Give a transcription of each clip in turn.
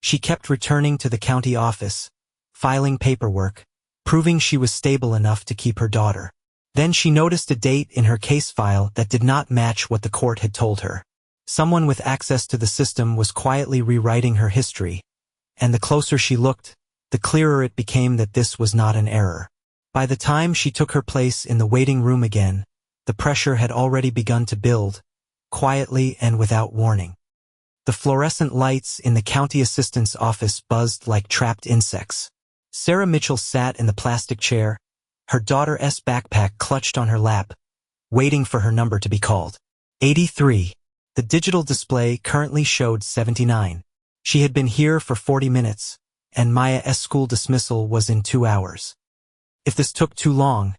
She kept returning to the county office, filing paperwork, proving she was stable enough to keep her daughter. Then she noticed a date in her case file that did not match what the court had told her. Someone with access to the system was quietly rewriting her history, and the closer she looked, the clearer it became that this was not an error. By the time she took her place in the waiting room again, the pressure had already begun to build, quietly and without warning. The fluorescent lights in the county assistant's office buzzed like trapped insects. Sarah Mitchell sat in the plastic chair, her daughter's backpack clutched on her lap, waiting for her number to be called. 83. The digital display currently showed 79. She had been here for 40 minutes, and Maya's school dismissal was in 2 hours. If this took too long,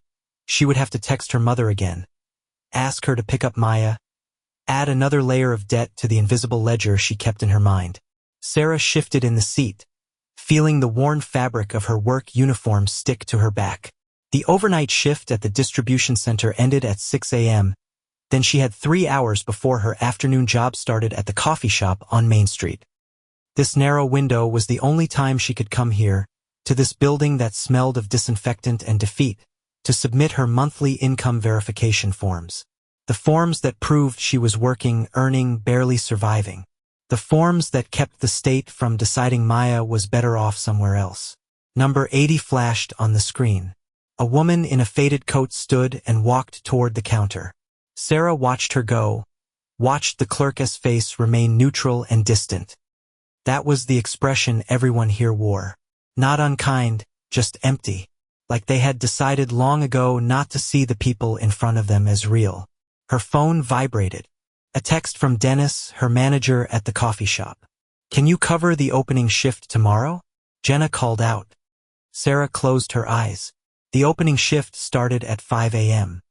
she would have to text her mother again, ask her to pick up Maya, add another layer of debt to the invisible ledger she kept in her mind. Sarah shifted in the seat, feeling the worn fabric of her work uniform stick to her back. The overnight shift at the distribution center ended at 6 a.m., then she had 3 hours before her afternoon job started at the coffee shop on Main Street. This narrow window was the only time she could come here, to this building that smelled of disinfectant and defeat, to submit her monthly income verification forms. The forms that proved she was working, earning, barely surviving. The forms that kept the state from deciding Maya was better off somewhere else. Number 80 flashed on the screen. A woman in a faded coat stood and walked toward the counter. Sarah watched her go, watched the clerk's face remain neutral and distant. That was the expression everyone here wore. Not unkind, just empty, like they had decided long ago not to see the people in front of them as real. Her phone vibrated. A text from Dennis, her manager at the coffee shop. "Can you cover the opening shift tomorrow?" Jenna called out. Sarah closed her eyes. The opening shift started at 5 a.m.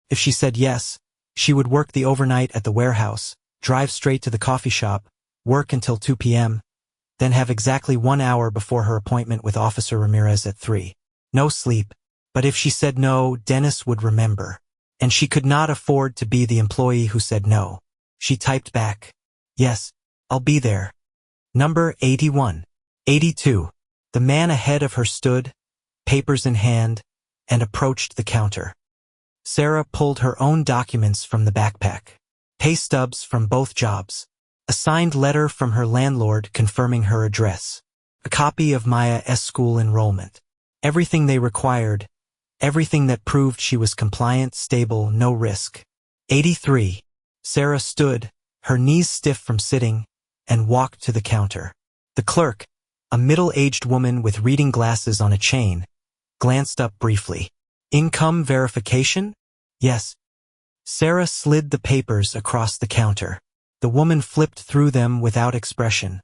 If she said yes, she would work the overnight at the warehouse, drive straight to the coffee shop, work until 2 p.m., then have exactly 1 hour before her appointment with Officer Ramirez at 3. No sleep, but if she said no, Dennis would remember. And she could not afford to be the employee who said no. She typed back, "Yes, I'll be there." Number 81. 82. The man ahead of her stood, papers in hand, and approached the counter. Sarah pulled her own documents from the backpack. Pay stubs from both jobs. A signed letter from her landlord confirming her address. A copy of Maya's school enrollment. Everything they required. Everything that proved she was compliant, stable, no risk. 83. Sarah stood, her knees stiff from sitting, and walked to the counter. The clerk, a middle-aged woman with reading glasses on a chain, glanced up briefly. "Income verification?" "Yes." Sarah slid the papers across the counter. The woman flipped through them without expression,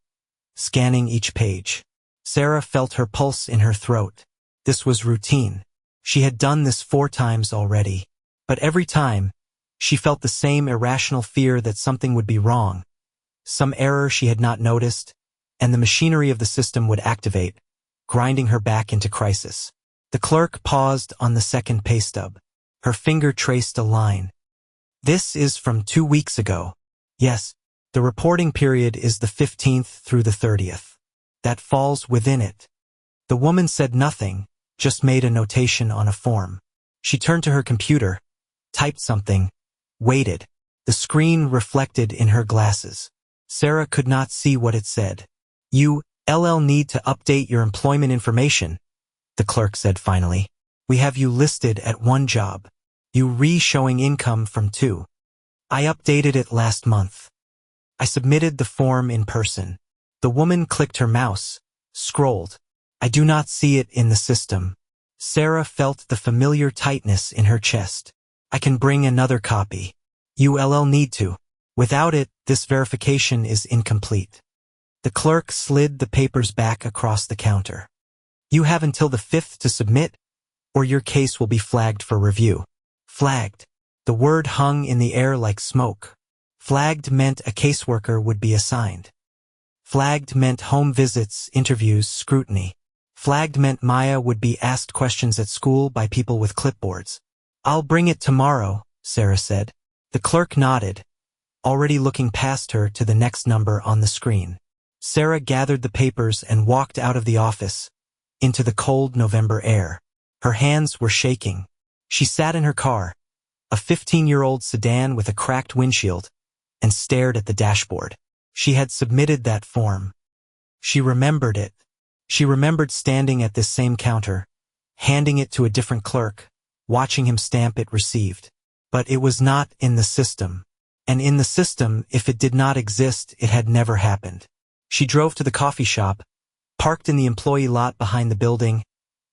scanning each page. Sarah felt her pulse in her throat. This was routine. She had done this 4 times already. But every time, she felt the same irrational fear that something would be wrong, some error she had not noticed, and the machinery of the system would activate, grinding her back into crisis. The clerk paused on the second pay stub. Her finger traced a line. "This is from 2 weeks ago." "Yes, the reporting period is the 15th through the 30th. That falls within it." The woman said nothing, just made a notation on a form. She turned to her computer, typed something, waited. The screen reflected in her glasses. Sarah could not see what it said. "You need to update your employment information," the clerk said finally. "We have you listed at 1 job. You re-showing income from 2. I updated it last month. I submitted the form in person." The woman clicked her mouse, scrolled. "I do not see it in the system." Sarah felt the familiar tightness in her chest. "I can bring another copy." "You need to. Without it, this verification is incomplete." The clerk slid the papers back across the counter. "You have until the 5th to submit, or your case will be flagged for review." Flagged. The word hung in the air like smoke. Flagged meant a caseworker would be assigned. Flagged meant home visits, interviews, scrutiny. Flagged meant Maya would be asked questions at school by people with clipboards. "I'll bring it tomorrow," Sarah said. The clerk nodded, already looking past her to the next number on the screen. Sarah gathered the papers and walked out of the office, into the cold November air. Her hands were shaking. She sat in her car, a 15-year-old sedan with a cracked windshield, and stared at the dashboard. She had submitted that form. She remembered it. She remembered standing at this same counter, handing it to a different clerk, watching him stamp it received. But it was not in the system. And in the system, if it did not exist, it had never happened. She drove to the coffee shop, parked in the employee lot behind the building,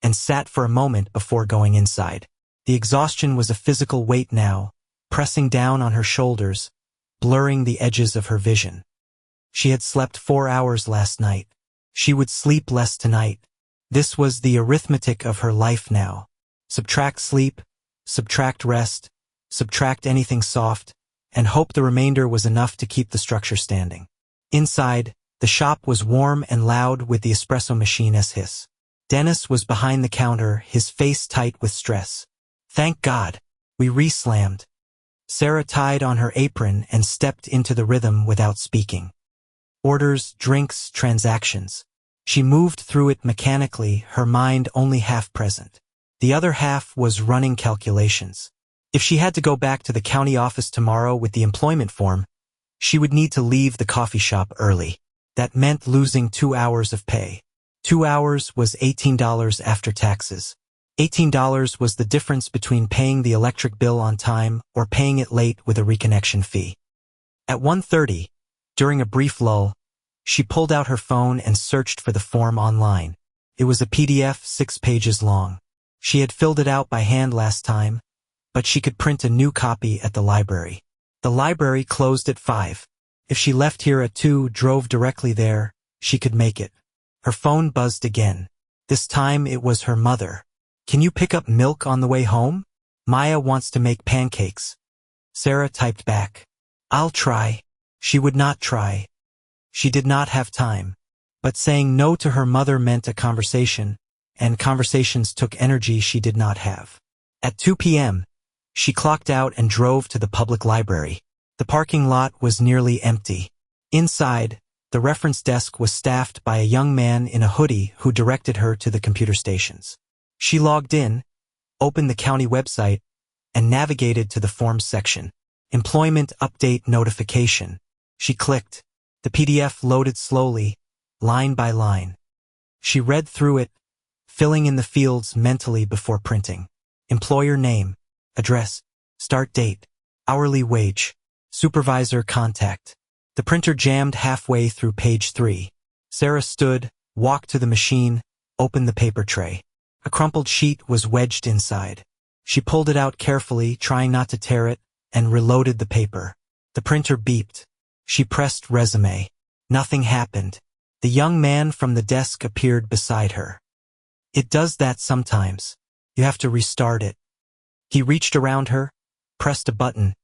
and sat for a moment before going inside. The exhaustion was a physical weight now, pressing down on her shoulders, blurring the edges of her vision. She had slept 4 hours last night. She would sleep less tonight. This was the arithmetic of her life now. Subtract sleep, subtract rest, subtract anything soft, and hope the remainder was enough to keep the structure standing. Inside, the shop was warm and loud with the espresso machine as hiss. Dennis was behind the counter, his face tight with stress. Thank God. We re-slammed. Sarah tied on her apron and stepped into the rhythm without speaking. Orders, drinks, transactions. She moved through it mechanically, her mind only half present. The other half was running calculations. If she had to go back to the county office tomorrow with the employment form, she would need to leave the coffee shop early. That meant losing 2 hours of pay. 2 hours was $18 after taxes. $18 was the difference between paying the electric bill on time or paying it late with a reconnection fee. At 1:30, during a brief lull, she pulled out her phone and searched for the form online. It was a PDF 6 pages long. She had filled it out by hand last time, but she could print a new copy at the library. The library closed at 5. If she left here at 2, drove directly there, she could make it. Her phone buzzed again. This time it was her mother. Can you pick up milk on the way home? Maya wants to make pancakes. Sarah typed back. I'll try. She would not try. She did not have time. But saying no to her mother meant a conversation, and conversations took energy she did not have. At 2 p.m., she clocked out and drove to the public library. The parking lot was nearly empty. Inside, the reference desk was staffed by a young man in a hoodie who directed her to the computer stations. She logged in, opened the county website, and navigated to the forms section. Employment update notification. She clicked. The PDF loaded slowly, line by line. She read through it, filling in the fields mentally before printing. Employer name, address, start date, hourly wage, supervisor contact. The printer jammed halfway through page 3. Sarah stood, walked to the machine, opened the paper tray. A crumpled sheet was wedged inside. She pulled it out carefully, trying not to tear it, and reloaded the paper. The printer beeped. She pressed resume. Nothing happened. The young man from the desk appeared beside her. It does that sometimes. You have to restart it. He reached around her, pressed a button,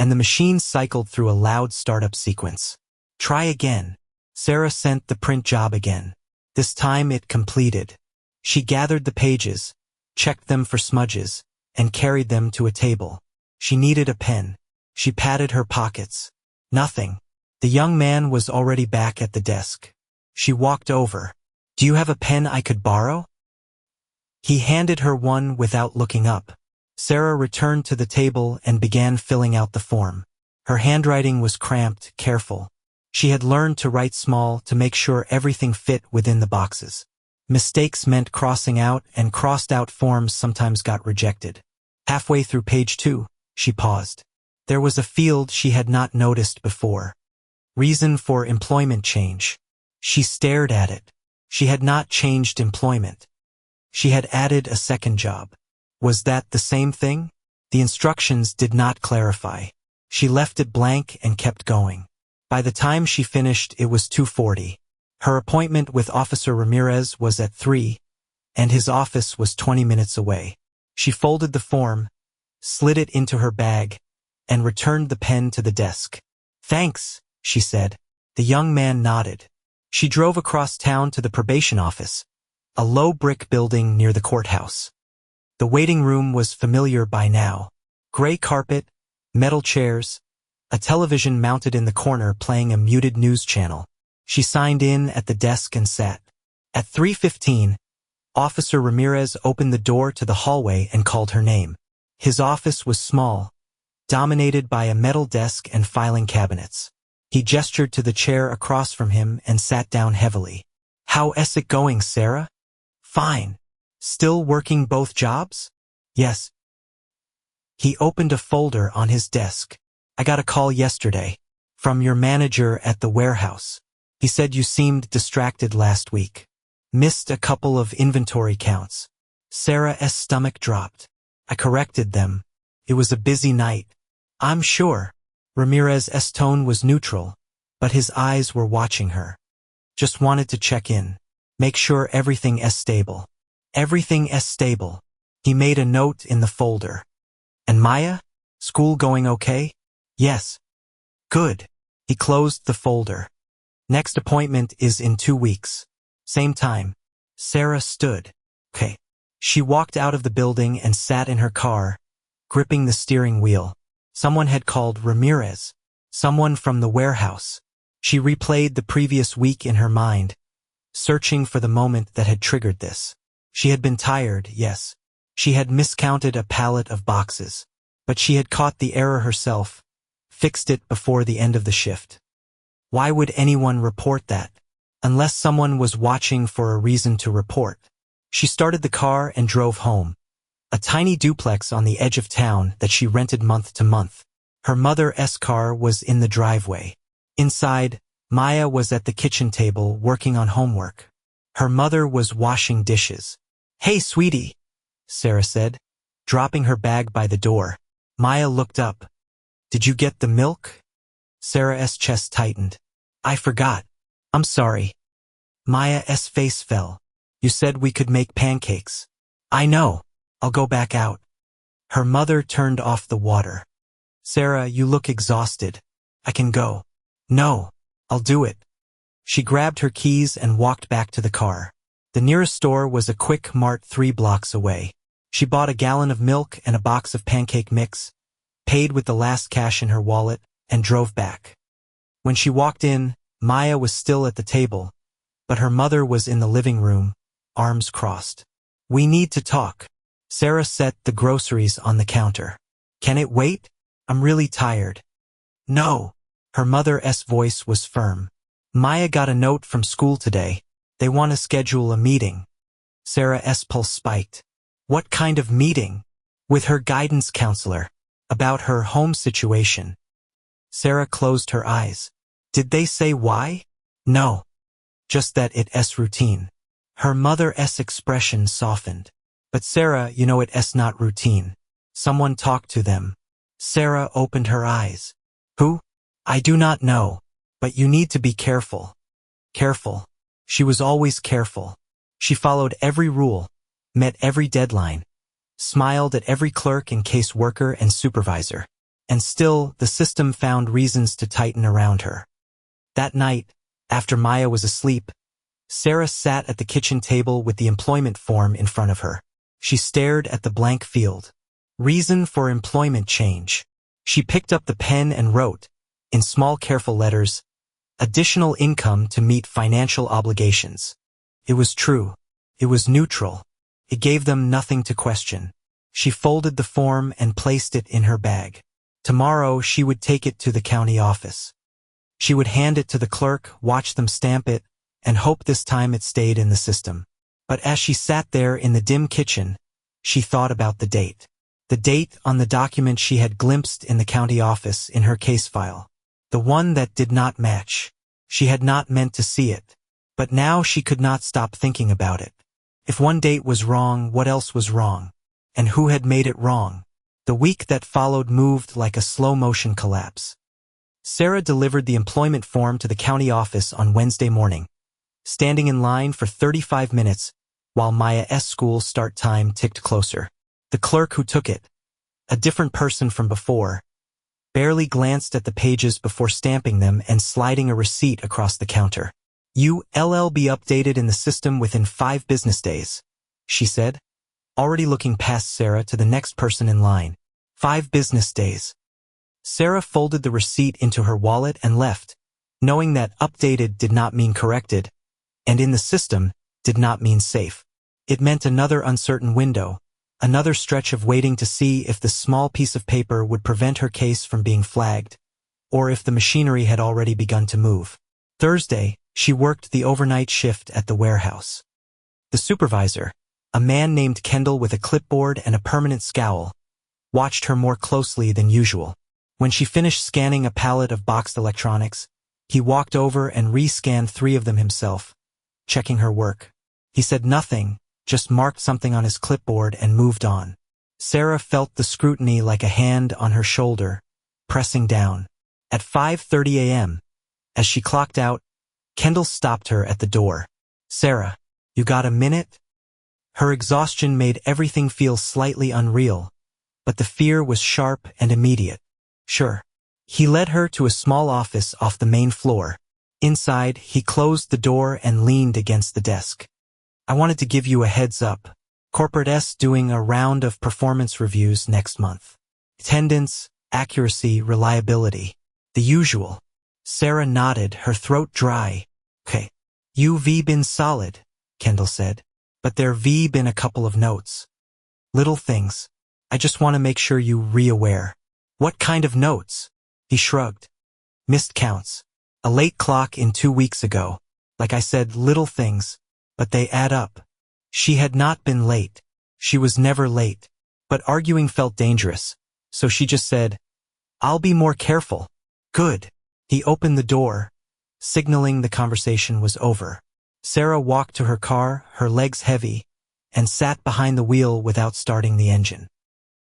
and the machine cycled through a loud startup sequence. Try again. Sarah sent the print job again. This time it completed. She gathered the pages, checked them for smudges, and carried them to a table. She needed a pen. She patted her pockets. Nothing. The young man was already back at the desk. She walked over. Do you have a pen I could borrow? He handed her one without looking up. Sarah returned to the table and began filling out the form. Her handwriting was cramped, careful. She had learned to write small to make sure everything fit within the boxes. Mistakes meant crossing out, and crossed-out forms sometimes got rejected. Halfway through page 2, she paused. There was a field she had not noticed before. Reason for employment change. She stared at it. She had not changed employment. She had added a second job. Was that the same thing? The instructions did not clarify. She left it blank and kept going. By the time she finished, it was 2:40. Her appointment with Officer Ramirez was at 3, and his office was 20 minutes away. She folded the form, slid it into her bag, and returned the pen to the desk. Thanks, she said. The young man nodded. She drove across town to the probation office, a low brick building near the courthouse. The waiting room was familiar by now. Gray carpet, metal chairs, a television mounted in the corner playing a muted news channel. She signed in at the desk and sat. At 3:15, Officer Ramirez opened the door to the hallway and called her name. His office was small, dominated by a metal desk and filing cabinets. He gestured to the chair across from him and sat down heavily. "How's it going, Sarah?" "Fine. Still working both jobs?" "Yes." He opened a folder on his desk. "I got a call yesterday from your manager at the warehouse. He said you seemed distracted last week. Missed a couple of inventory counts." Sarah's stomach dropped. "I corrected them. It was a busy night." "I'm sure." Ramirez's tone was neutral, but his eyes were watching her. "Just wanted to check in. Make sure everything is stable." "Everything is stable." He made a note in the folder. "And Maya? School going okay?" "Yes." "Good." He closed the folder. "Next appointment is in 2 weeks. Same time." Sarah stood. "Okay." She walked out of the building and sat in her car, gripping the steering wheel. Someone had called Ramirez. Someone from the warehouse. She replayed the previous week in her mind, searching for the moment that had triggered this. She had been tired, yes. She had miscounted a pallet of boxes. But she had caught the error herself, fixed it before the end of the shift. Why would anyone report that? Unless someone was watching for a reason to report. She started the car and drove home. A tiny duplex on the edge of town that she rented month to month. Her mother's car was in the driveway. Inside, Maya was at the kitchen table working on homework. Her mother was washing dishes. "Hey, sweetie," Sarah said, dropping her bag by the door. Maya looked up. "Did you get the milk?" Sarah's chest tightened. "I forgot. I'm sorry." Maya's face fell. "You said we could make pancakes." "I know. I'll go back out." Her mother turned off the water. "Sarah, you look exhausted. I can go." "No, I'll do it." She grabbed her keys and walked back to the car. The nearest store was a Quick Mart 3 blocks away. She bought a gallon of milk and a box of pancake mix, paid with the last cash in her wallet, and drove back. When she walked in, Maya was still at the table, but her mother was in the living room, arms crossed. "We need to talk." Sarah set the groceries on the counter. "Can it wait? I'm really tired." "No." Her mother's voice was firm. "Maya got a note from school today. They want to schedule a meeting." Sarah's pulse spiked. "What kind of meeting?" "With her guidance counselor. About her home situation." Sarah closed her eyes. "Did they say why?" "No. Just that it's routine." Her mother's expression softened. "But Sarah, you know it's not routine. Someone talked to them." Sarah opened her eyes. "Who?" "I do not know. But you need to be careful." Careful. She was always careful. She followed every rule, met every deadline, smiled at every clerk and case worker and supervisor. And still, the system found reasons to tighten around her. That night, after Maya was asleep, Sarah sat at the kitchen table with the employment form in front of her. She stared at the blank field. Reason for employment change. She picked up the pen and wrote, in small careful letters, additional income to meet financial obligations. It was true. It was neutral. It gave them nothing to question. She folded the form and placed it in her bag. Tomorrow she would take it to the county office. She would hand it to the clerk, watch them stamp it, and hope this time it stayed in the system. But as she sat there in the dim kitchen, she thought about the date. The date on the document she had glimpsed in the county office in her case file. The one that did not match. She had not meant to see it. But now she could not stop thinking about it. If one date was wrong, what else was wrong? And who had made it wrong? The week that followed moved like a slow-motion collapse. Sarah delivered the employment form to the county office on Wednesday morning, standing in line for 35 minutes while Maya's school start time ticked closer. The clerk who took it, a different person from before, barely glanced at the pages before stamping them and sliding a receipt across the counter. "You'll be updated in the system within 5 business days," she said, already looking past Sarah to the next person in line. 5 business days. Sarah folded the receipt into her wallet and left, knowing that updated did not mean corrected, and in the system did not mean safe. It meant another uncertain window, another stretch of waiting to see if the small piece of paper would prevent her case from being flagged, or if the machinery had already begun to move. Thursday, she worked the overnight shift at the warehouse. The supervisor, a man named Kendall with a clipboard and a permanent scowl, watched her more closely than usual. When she finished scanning a pallet of boxed electronics, he walked over and re-scanned 3 of them himself, checking her work. He said nothing, just marked something on his clipboard and moved on. Sarah felt the scrutiny like a hand on her shoulder, pressing down. At 5:30 a.m., as she clocked out, Kendall stopped her at the door. "Sarah, you got a minute?" Her exhaustion made everything feel slightly unreal, but the fear was sharp and immediate. "Sure." He led her to a small office off the main floor. Inside, he closed the door and leaned against the desk. "I wanted to give you a heads up. Corporate's doing a round of performance reviews next month. Attendance, accuracy, reliability. The usual." Sarah nodded, her throat dry. "Okay. You've been solid," Kendall said. "But there've been a couple of notes. Little things. I just want to make sure you re-aware." "What kind of notes?" He shrugged. "Missed counts. A late clock in 2 weeks ago. Like I said, little things, but they add up." She had not been late. She was never late. But arguing felt dangerous, so she just said, "I'll be more careful." "Good." He opened the door, signaling the conversation was over. Sarah walked to her car, her legs heavy, and sat behind the wheel without starting the engine.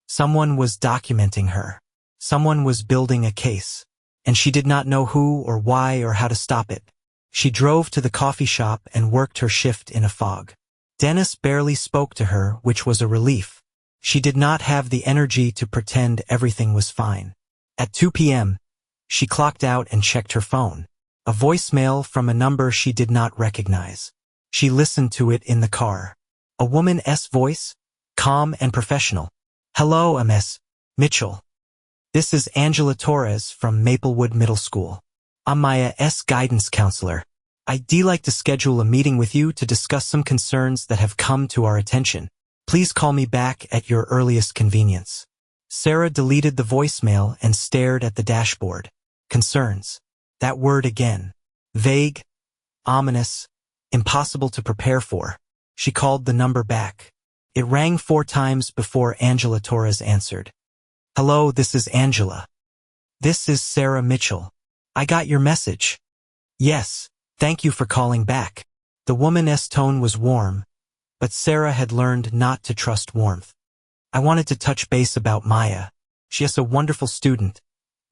Someone was documenting her. Someone was building a case, and she did not know who or why or how to stop it. She drove to the coffee shop and worked her shift in a fog. Dennis barely spoke to her, which was a relief. She did not have the energy to pretend everything was fine. At 2 p.m., she clocked out and checked her phone. A voicemail from a number she did not recognize. She listened to it in the car. A woman's voice, calm and professional. "Hello, Ms. Mitchell. This is Angela Torres from Maplewood Middle School. I'm Maya's guidance counselor. I'd like to schedule a meeting with you to discuss some concerns that have come to our attention. Please call me back at your earliest convenience." Sarah deleted the voicemail and stared at the dashboard. Concerns. That word again. Vague, ominous, impossible to prepare for. She called the number back. It rang 4 times before Angela Torres answered. "Hello, this is Angela. This is Sarah Mitchell. I got your message." "Yes, thank you for calling back." The woman's tone was warm, but Sarah had learned not to trust warmth. "I wanted to touch base about Maya. She is a wonderful student,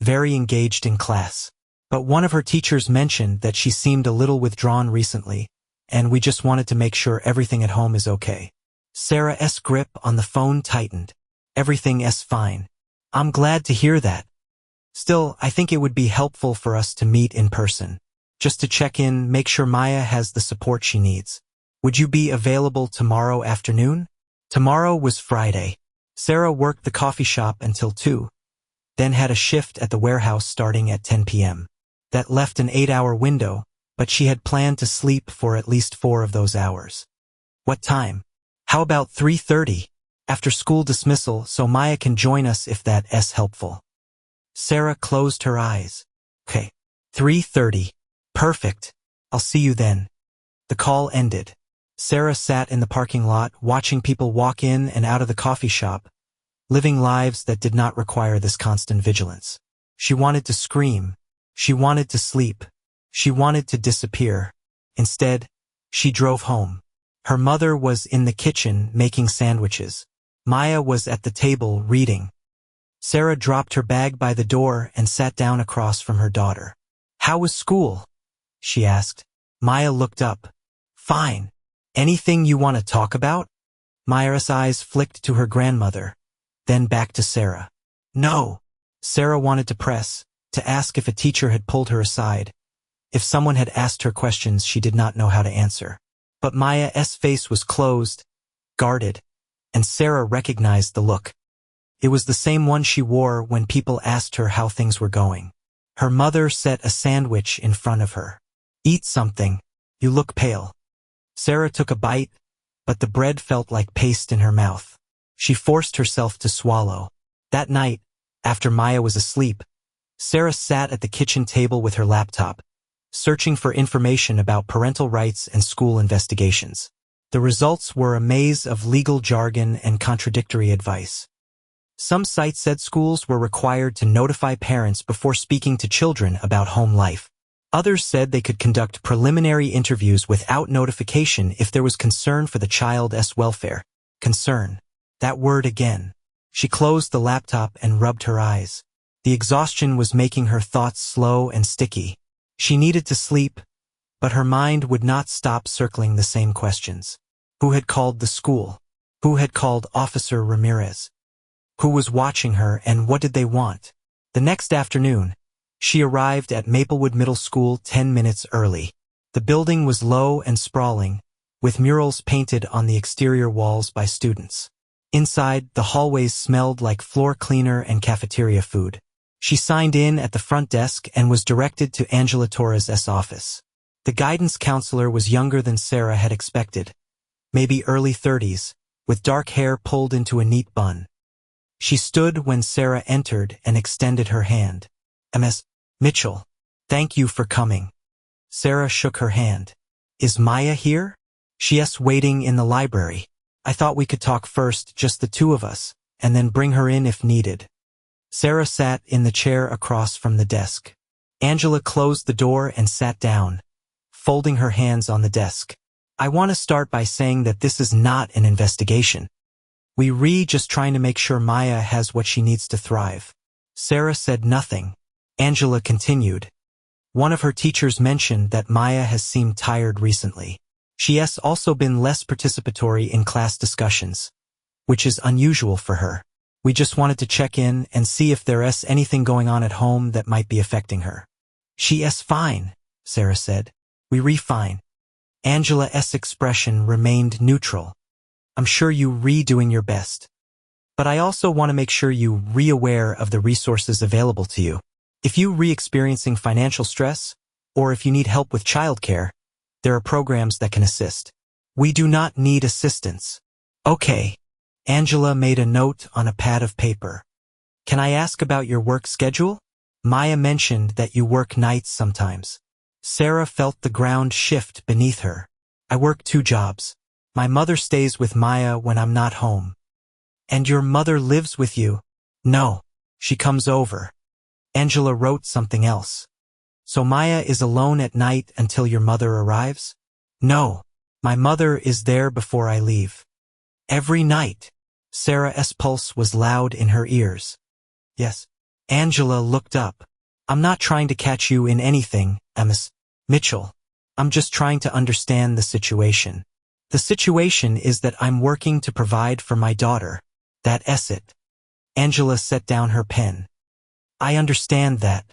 very engaged in class. But one of her teachers mentioned that she seemed a little withdrawn recently, and we just wanted to make sure everything at home is okay." Sarah's grip on the phone tightened. "Everything is fine. I'm glad to hear that. Still, I think it would be helpful for us to meet in person, just to check in, make sure Maya has the support she needs. Would you be available tomorrow afternoon?" Tomorrow was Friday. Sarah worked the coffee shop until 2, then had a shift at the warehouse starting at 10 p.m. That left an 8-hour window, but she had planned to sleep for at least 4 of those hours. "What time?" "How about 3:30? After school dismissal, so Maya can join us if that is helpful." Sarah closed her eyes. "Okay, 3:30. Perfect. I'll see you then." The call ended. Sarah sat in the parking lot, watching people walk in and out of the coffee shop, living lives that did not require this constant vigilance. She wanted to scream. She wanted to sleep. She wanted to disappear. Instead, she drove home. Her mother was in the kitchen making sandwiches. Maya was at the table reading. Sarah dropped her bag by the door and sat down across from her daughter. "How was school?" she asked. Maya looked up. "Fine. Anything you want to talk about?" Maya's eyes flicked to her grandmother, then back to Sarah. "No." Sarah wanted to press, to ask if a teacher had pulled her aside, if someone had asked her questions she did not know how to answer. But Maya's face was closed, guarded, and Sarah recognized the look. It was the same one she wore when people asked her how things were going. Her mother set a sandwich in front of her. Eat something. You look pale. Sarah took a bite, but the bread felt like paste in her mouth. She forced herself to swallow. That night, after Maya was asleep, Sarah sat at the kitchen table with her laptop, searching for information about parental rights and school investigations. The results were a maze of legal jargon and contradictory advice. Some sites said schools were required to notify parents before speaking to children about home life. Others said they could conduct preliminary interviews without notification if there was concern for the child's welfare. Concern. That word again. She closed the laptop and rubbed her eyes. The exhaustion was making her thoughts slow and sticky. She needed to sleep, but her mind would not stop circling the same questions. Who had called the school? Who had called Officer Ramirez? Who was watching her and what did they want? The next afternoon, she arrived at Maplewood Middle School 10 minutes early. The building was low and sprawling, with murals painted on the exterior walls by students. Inside, the hallways smelled like floor cleaner and cafeteria food. She signed in at the front desk and was directed to Angela Torres' office. The guidance counselor was younger than Sarah had expected, maybe early 30s, with dark hair pulled into a neat bun. She stood when Sarah entered and extended her hand. Ms. Mitchell, thank you for coming. Sarah shook her hand. Is Maya here? She's waiting in the library. I thought we could talk first, just the two of us, and then bring her in if needed. Sarah sat in the chair across from the desk. Angela closed the door and sat down, folding her hands on the desk. I want to start by saying that this is not an investigation. We're just trying to make sure Maya has what she needs to thrive. Sarah said nothing. Angela continued. One of her teachers mentioned that Maya has seemed tired recently. She has also been less participatory in class discussions, which is unusual for her. We just wanted to check in and see if there is anything going on at home that might be affecting her. She is fine, Sarah said. We're fine. Angela's expression remained neutral. I'm sure you're doing your best. But I also want to make sure you're aware of the resources available to you. If you're experiencing financial stress, or if you need help with childcare, there are programs that can assist. We do not need assistance. Okay. Angela made a note on a pad of paper. Can I ask about your work schedule? Maya mentioned that you work nights sometimes. Sarah felt the ground shift beneath her. I work 2 jobs. My mother stays with Maya when I'm not home. And your mother lives with you? No. She comes over. Angela wrote something else. So Maya is alone at night until your mother arrives? No. My mother is there before I leave. Every night. Sarah's pulse was loud in her ears. Yes. Angela looked up. I'm not trying to catch you in anything, Ms. Mitchell. I'm just trying to understand the situation. The situation is that I'm working to provide for my daughter. That's it. Angela set down her pen. I understand that,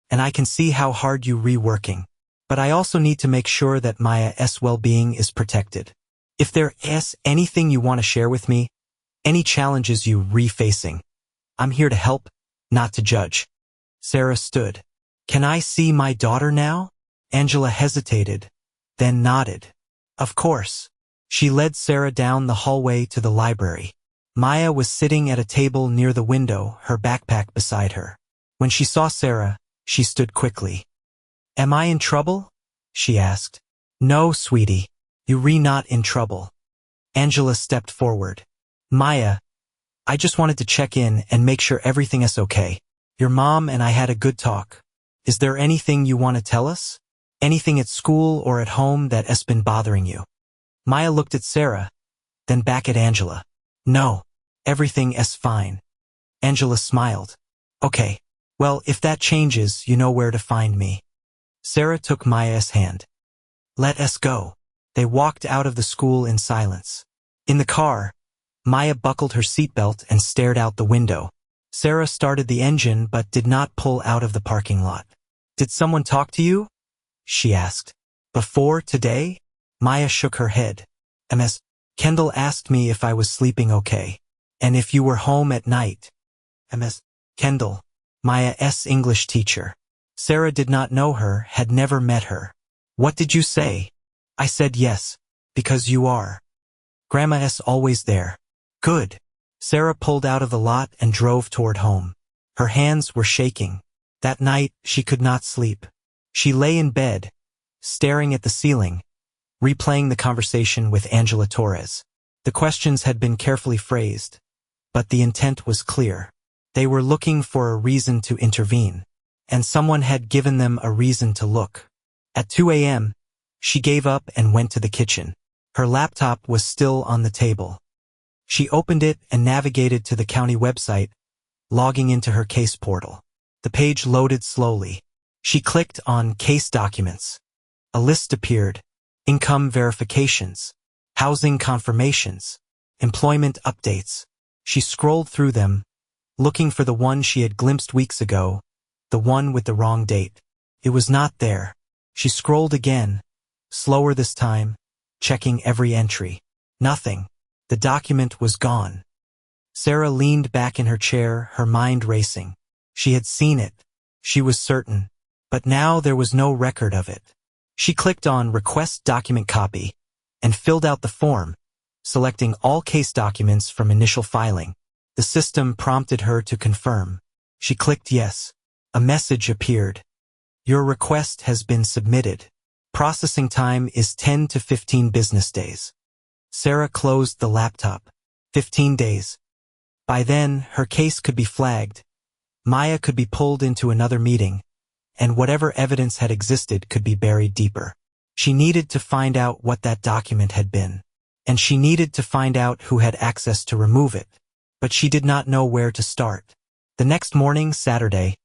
and I can see how hard you're working. But I also need to make sure that Maya's well-being is protected. If there is anything you want to share with me, any challenges you're facing, I'm here to help, not to judge. Sarah stood. Can I see my daughter now? Angela hesitated, then nodded. Of course. She led Sarah down the hallway to the library. Maya was sitting at a table near the window, her backpack beside her. When she saw Sarah, she stood quickly. Am I in trouble? She asked. No, sweetie. You're not in trouble. Angela stepped forward. Maya, I just wanted to check in and make sure everything is okay. Your mom and I had a good talk. Is there anything you want to tell us? Anything at school or at home that has been bothering you? Maya looked at Sarah, then back at Angela. No, everything is fine. Angela smiled. Okay, well, if that changes, you know where to find me. Sarah took Maya's hand. Let us go. They walked out of the school in silence. In the car, Maya buckled her seatbelt and stared out the window. Sarah started the engine but did not pull out of the parking lot. Did someone talk to you? She asked. Before today? Maya shook her head. Ms. Kendall asked me if I was sleeping okay, and if you were home at night. Ms. Kendall, Maya's English teacher. Sarah did not know her, had never met her. What did you say? I said yes, because you are. Grandma's always there. Good. Sarah pulled out of the lot and drove toward home. Her hands were shaking. That night, she could not sleep. She lay in bed, staring at the ceiling, replaying the conversation with Angela Torres. The questions had been carefully phrased, but the intent was clear. They were looking for a reason to intervene, and someone had given them a reason to look. At 2 a.m., she gave up and went to the kitchen. Her laptop was still on the table. She opened it and navigated to the county website, logging into her case portal. The page loaded slowly. She clicked on Case Documents. A list appeared: income verifications, housing confirmations, employment updates. She scrolled through them, looking for the one she had glimpsed weeks ago, the one with the wrong date. It was not there. She scrolled again, slower this time, checking every entry. Nothing. The document was gone. Sarah leaned back in her chair, her mind racing. She had seen it. She was certain. But now there was no record of it. She clicked on Request Document Copy and filled out the form, selecting all case documents from initial filing. The system prompted her to confirm. She clicked yes. A message appeared. Your request has been submitted. Processing time is 10 to 15 business days. Sarah closed the laptop. 15 days. By then, her case could be flagged. Maya could be pulled into another meeting, and whatever evidence had existed could be buried deeper. She needed to find out what that document had been, and she needed to find out who had access to remove it. But she did not know where to start. The next morning, Saturday,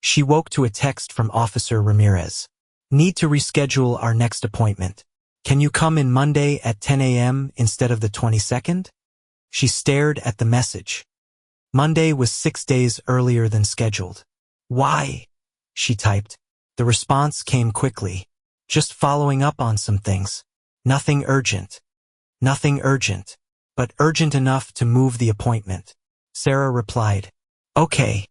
she woke to a text from Officer Ramirez. Need to reschedule our next appointment. Can you come in Monday at 10 a.m. instead of the 22nd? She stared at the message. Monday was 6 days earlier than scheduled. Why? She typed. The response came quickly. Just following up on some things. Nothing urgent. Nothing urgent, but urgent enough to move the appointment. Sarah replied, Okay.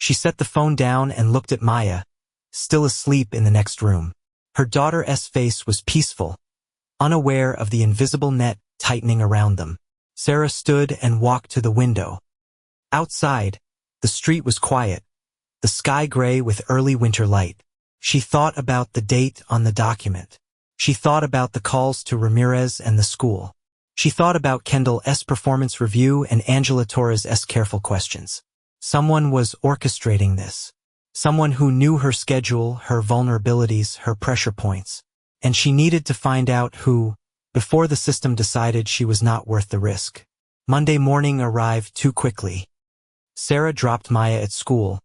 She set the phone down and looked at Maya, still asleep in the next room. Her daughter's face was peaceful, unaware of the invisible net tightening around them. Sarah stood and walked to the window. Outside, the street was quiet, the sky gray with early winter light. She thought about the date on the document. She thought about the calls to Ramirez and the school. She thought about Kendall's performance review and Angela Torres' careful questions. Someone was orchestrating this. Someone who knew her schedule, her vulnerabilities, her pressure points. And she needed to find out who, before the system decided she was not worth the risk. Monday morning arrived too quickly. Sarah dropped Maya at school,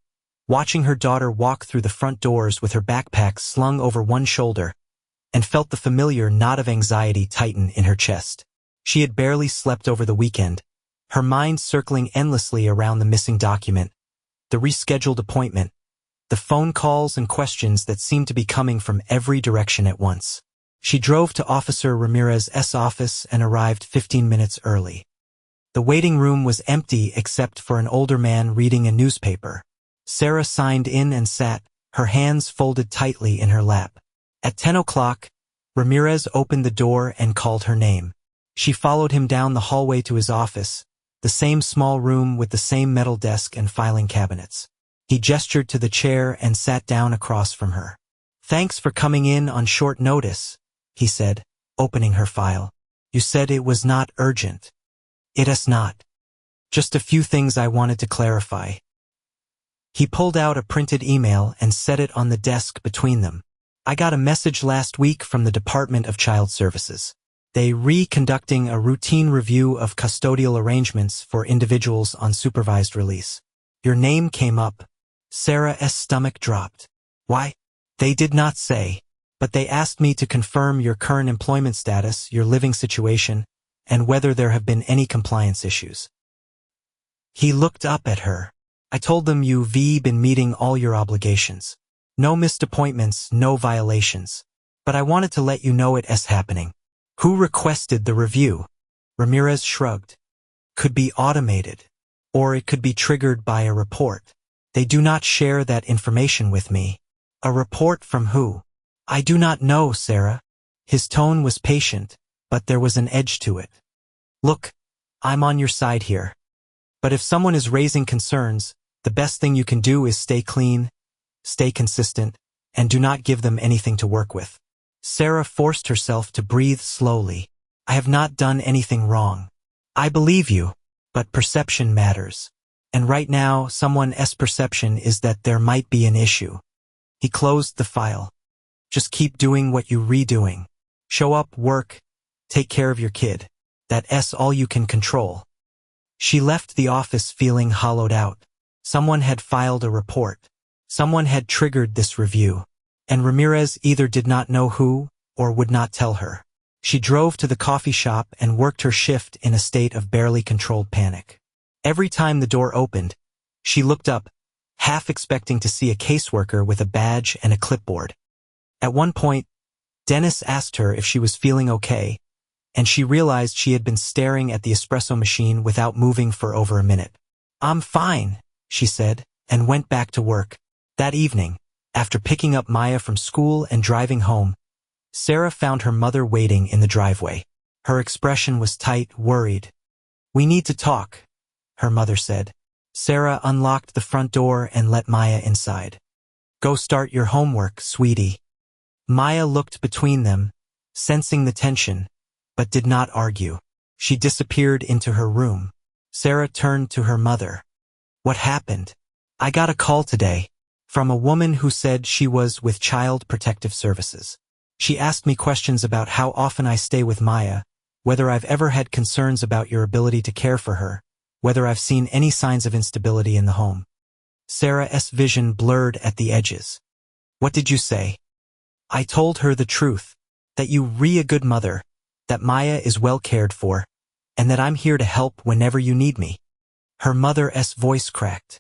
watching her daughter walk through the front doors with her backpack slung over one shoulder, and felt the familiar knot of anxiety tighten in her chest. She had barely slept over the weekend, her mind circling endlessly around the missing document, the rescheduled appointment, the phone calls and questions that seemed to be coming from every direction at once. She drove to Officer Ramirez's office and arrived 15 minutes early. The waiting room was empty except for an older man reading a newspaper. Sarah signed in and sat, her hands folded tightly in her lap. At 10 o'clock, Ramirez opened the door and called her name. She followed him down the hallway to his office, the same small room with the same metal desk and filing cabinets. He gestured to the chair and sat down across from her. Thanks for coming in on short notice, he said, opening her file. You said it was not urgent. It is not. Just a few things I wanted to clarify. He pulled out a printed email and set it on the desk between them. I got a message last week from the Department of Child Services. They conducting a routine review of custodial arrangements for individuals on supervised release. Your name came up. Sarah's stomach dropped. Why? They did not say, but they asked me to confirm your current employment status, your living situation, and whether there have been any compliance issues. He looked up at her. I told them you've been meeting all your obligations. No missed appointments, no violations. But I wanted to let you know it is happening. Who requested the review? Ramirez shrugged. Could be automated, or it could be triggered by a report. They do not share that information with me. A report from who? I do not know, Sarah. His tone was patient, but there was an edge to it. Look, I'm on your side here. But if someone is raising concerns, the best thing you can do is stay clean, stay consistent, and do not give them anything to work with. Sarah forced herself to breathe slowly. I have not done anything wrong. I believe you, but perception matters. And right now, someone's perception is that there might be an issue. He closed the file. Just keep doing what you're redoing. Show up, work, take care of your kid. That's all you can control. She left the office feeling hollowed out. Someone had filed a report. Someone had triggered this review. And Ramirez either did not know who or would not tell her. She drove to the coffee shop and worked her shift in a state of barely controlled panic. Every time the door opened, she looked up, half expecting to see a caseworker with a badge and a clipboard. At one point, Dennis asked her if she was feeling okay, and she realized she had been staring at the espresso machine without moving for over a minute. I'm fine, she said, and went back to work. That evening, after picking up Maya from school and driving home, Sarah found her mother waiting in the driveway. Her expression was tight, worried. We need to talk, her mother said. Sarah unlocked the front door and let Maya inside. Go start your homework, sweetie. Maya looked between them, sensing the tension, but did not argue. She disappeared into her room. Sarah turned to her mother. What happened? I got a call today from a woman who said she was with Child Protective Services. She asked me questions about how often I stay with Maya, whether I've ever had concerns about your ability to care for her, whether I've seen any signs of instability in the home. Sarah's vision blurred at the edges. What did you say? I told her the truth, that you're a good mother, that Maya is well cared for, and that I'm here to help whenever you need me. Her mother's voice cracked.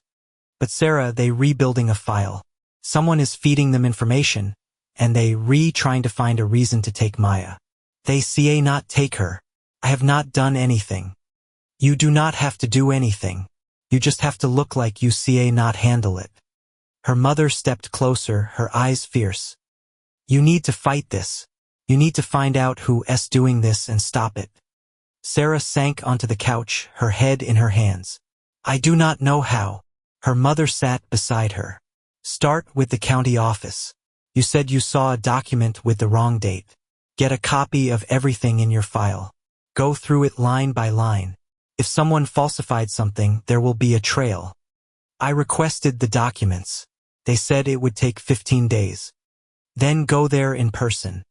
But Sarah, they rebuilding a file. Someone is feeding them information, and they trying to find a reason to take Maya. They not take her. I have not done anything. You do not have to do anything. You just have to look like you not handle it. Her mother stepped closer, her eyes fierce. You need to fight this. You need to find out who's doing this and stop it. Sarah sank onto the couch, her head in her hands. I do not know how. Her mother sat beside her. Start with the county office. You said you saw a document with the wrong date. Get a copy of everything in your file. Go through it line by line. If someone falsified something, there will be a trail. I requested the documents. They said it would take 15 days. Then go there in person.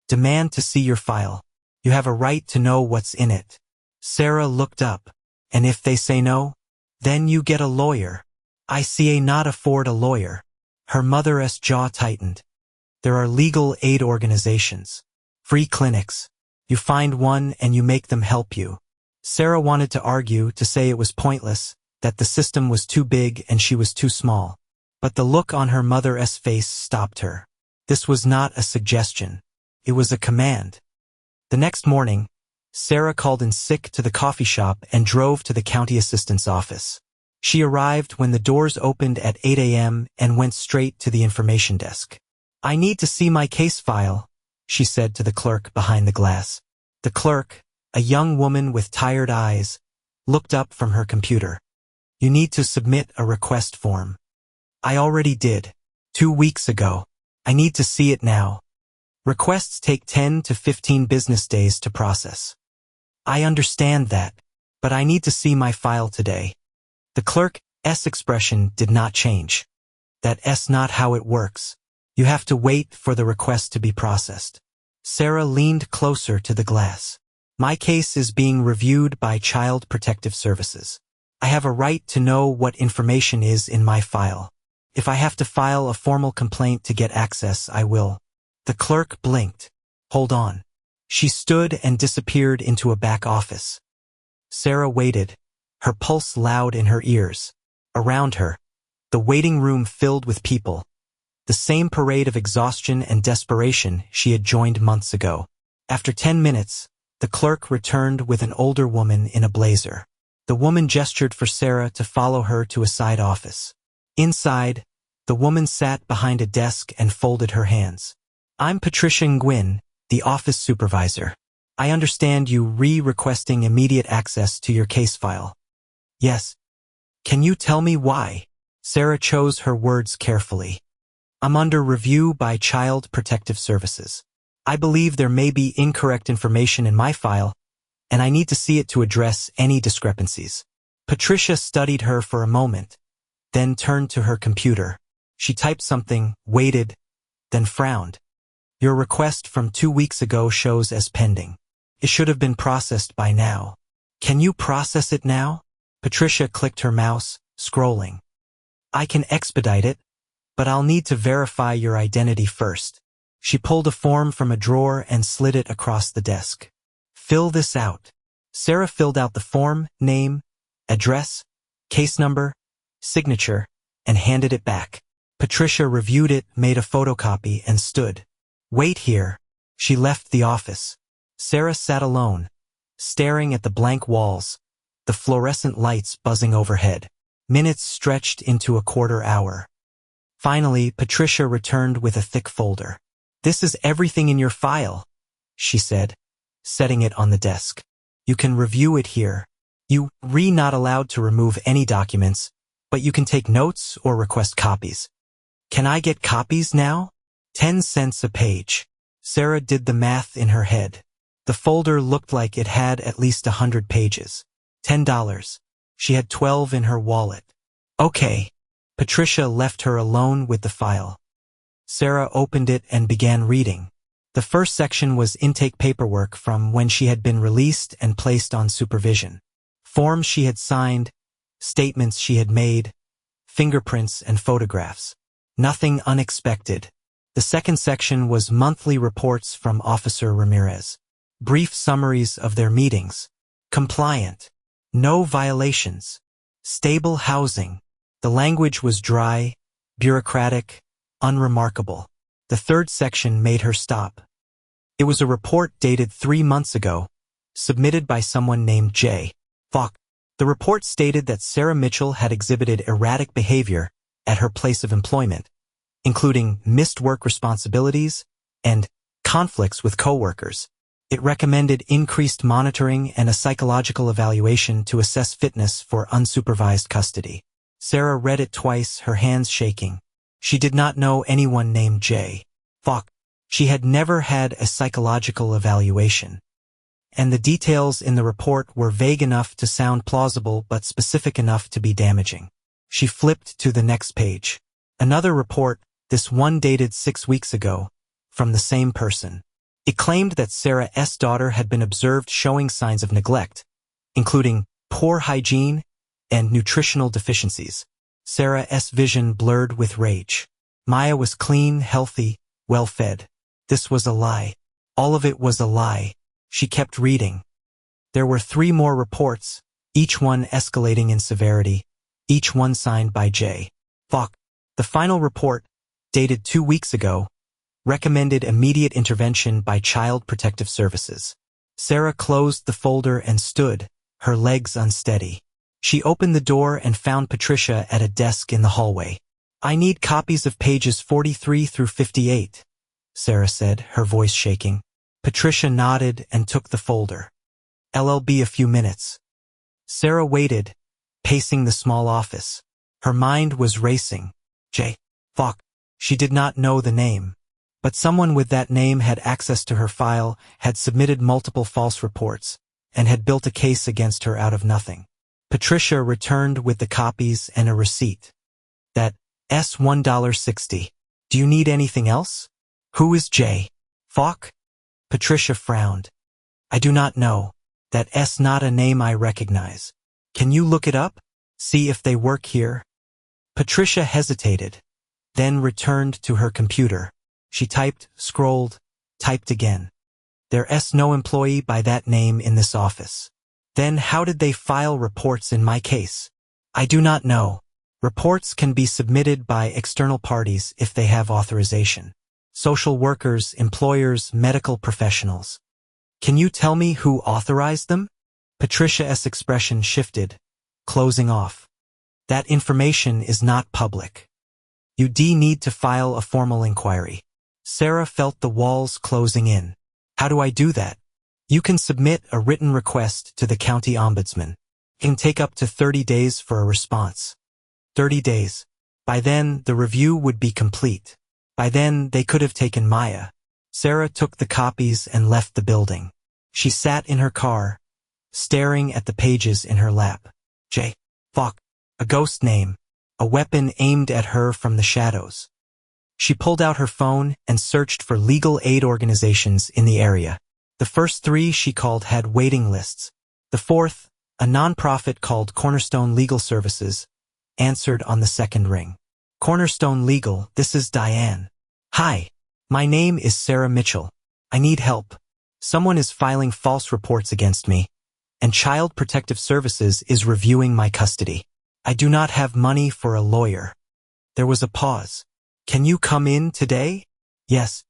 Demand to see your file. You have a right to know what's in it. Sarah looked up. And if they say no, then you get a lawyer. I not afford a lawyer. Her mother's jaw tightened. There are legal aid organizations. Free clinics. You find one and you make them help you. Sarah wanted to argue, to say it was pointless, that the system was too big and she was too small. But the look on her mother's face stopped her. This was not a suggestion. It was a command. The next morning, Sarah called in sick to the coffee shop and drove to the county assistant's office. She arrived when the doors opened at 8 a.m. and went straight to the information desk. I need to see my case file, she said to the clerk behind the glass. The clerk, a young woman with tired eyes, looked up from her computer. You need to submit a request form. I already did. 2 weeks ago. I need to see it now. Requests take 10 to 15 business days to process. I understand that, but I need to see my file today. The clerk's expression did not change. That's not how it works. You have to wait for the request to be processed. Sarah leaned closer to the glass. My case is being reviewed by Child Protective Services. I have a right to know what information is in my file. If I have to file a formal complaint to get access, I will. The clerk blinked. Hold on. She stood and disappeared into a back office. Sarah waited, her pulse loud in her ears. Around her, the waiting room filled with people. The same parade of exhaustion and desperation she had joined months ago. After 10 minutes, the clerk returned with an older woman in a blazer. The woman gestured for Sarah to follow her to a side office. Inside, The woman sat behind a desk and folded her hands. I'm Patricia Nguyen, the office supervisor. I understand you requesting immediate access to your case file. Yes. Can you tell me why? Sarah chose her words carefully. I'm under review by Child Protective Services. I believe there may be incorrect information in my file, and I need to see it to address any discrepancies. Patricia studied her for a moment, then turned to her computer. She typed something, waited, then frowned. Your request from 2 weeks ago shows as pending. It should have been processed by now. Can you process it now? Patricia clicked her mouse, scrolling. I can expedite it, but I'll need to verify your identity first. She pulled a form from a drawer and slid it across the desk. Fill this out. Sarah filled out the form, name, address, case number, signature, and handed it back. Patricia reviewed it, made a photocopy, and stood. Wait here. She left the office. Sarah sat alone, staring at the blank walls, the fluorescent lights buzzing overhead. Minutes stretched into a quarter hour. Finally, Patricia returned with a thick folder. This is everything in your file, she said, setting it on the desk. You can review it here. You're not allowed to remove any documents, but you can take notes or request copies. Can I get copies now? 10 cents a page. Sarah did the math in her head. The folder looked like it had at least 100 pages. $10. She had 12 in her wallet. Okay. Patricia left her alone with the file. Sarah opened it and began reading. The first section was intake paperwork from when she had been released and placed on supervision. Forms she had signed, statements she had made, fingerprints and photographs. Nothing unexpected. The second section was monthly reports from Officer Ramirez. Brief summaries of their meetings. Compliant. No violations. Stable housing. The language was dry, bureaucratic, unremarkable. The third section made her stop. It was a report dated 3 months ago, submitted by someone named J. Falk. The report stated that Sarah Mitchell had exhibited erratic behavior at her place of employment, including missed work responsibilities and conflicts with coworkers. It recommended increased monitoring and a psychological evaluation to assess fitness for unsupervised custody. Sarah read it twice, her hands shaking. She did not know anyone named J. Falk. She had never had a psychological evaluation. And the details in the report were vague enough to sound plausible but specific enough to be damaging. She flipped to the next page. Another report, this one dated 6 weeks ago, from the same person. It claimed that Sarah S.'s daughter had been observed showing signs of neglect, including poor hygiene and nutritional deficiencies. Sarah S.'s vision blurred with rage. Maya was clean, healthy, well-fed. This was a lie. All of it was a lie. She kept reading. There were 3 more reports, each one escalating in severity, each one signed by J. Falk. The final report, dated 2 weeks ago, recommended immediate intervention by Child Protective Services. Sarah closed the folder and stood, her legs unsteady. She opened the door and found Patricia at a desk in the hallway. I need copies of pages 43 through 58, Sarah said, her voice shaking. Patricia nodded and took the folder. LLB a few minutes. Sarah waited, pacing the small office. Her mind was racing. J. Falk. She did not know the name. But someone with that name had access to her file, had submitted multiple false reports, and had built a case against her out of nothing. Patricia returned with the copies and a receipt. That S $1.60. Do you need anything else? Who is J. Falk? Patricia frowned. I do not know. That S not a name I recognize. Can you look it up? See if they work here? Patricia hesitated, then returned to her computer. She typed, scrolled, typed again. There's no employee by that name in this office. Then how did they file reports in my case? I do not know. Reports can be submitted by external parties if they have authorization. Social workers, employers, medical professionals. Can you tell me who authorized them? Patricia's expression shifted, closing off. That information is not public. You need to file a formal inquiry. Sarah felt the walls closing in. How do I do that? You can submit a written request to the county ombudsman. It can take up to 30 days for a response. 30 days. By then, the review would be complete. By then, they could have taken Maya. Sarah took the copies and left the building. She sat in her car, staring at the pages in her lap. J. Falk. A ghost name. A weapon aimed at her from the shadows. She pulled out her phone and searched for legal aid organizations in the area. The first 3 she called had waiting lists. The fourth, a nonprofit called Cornerstone Legal Services, answered on the second ring. Cornerstone Legal, this is Diane. Hi. My name is Sarah Mitchell. I need help. Someone is filing false reports against me, and Child Protective Services is reviewing my custody. I do not have money for a lawyer. There was a pause. Can you come in today? Yes.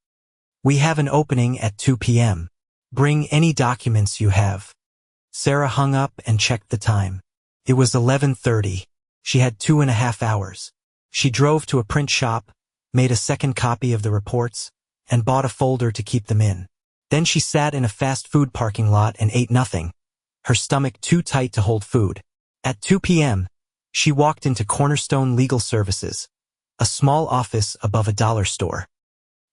We have an opening at 2 p.m. Bring any documents you have. Sarah hung up and checked the time. It was 11:30. She had 2.5 hours. She drove to a print shop, made a second copy of the reports, and bought a folder to keep them in. Then she sat in a fast food parking lot and ate nothing, her stomach too tight to hold food. At 2 p.m., she walked into Cornerstone Legal Services, a small office above a dollar store.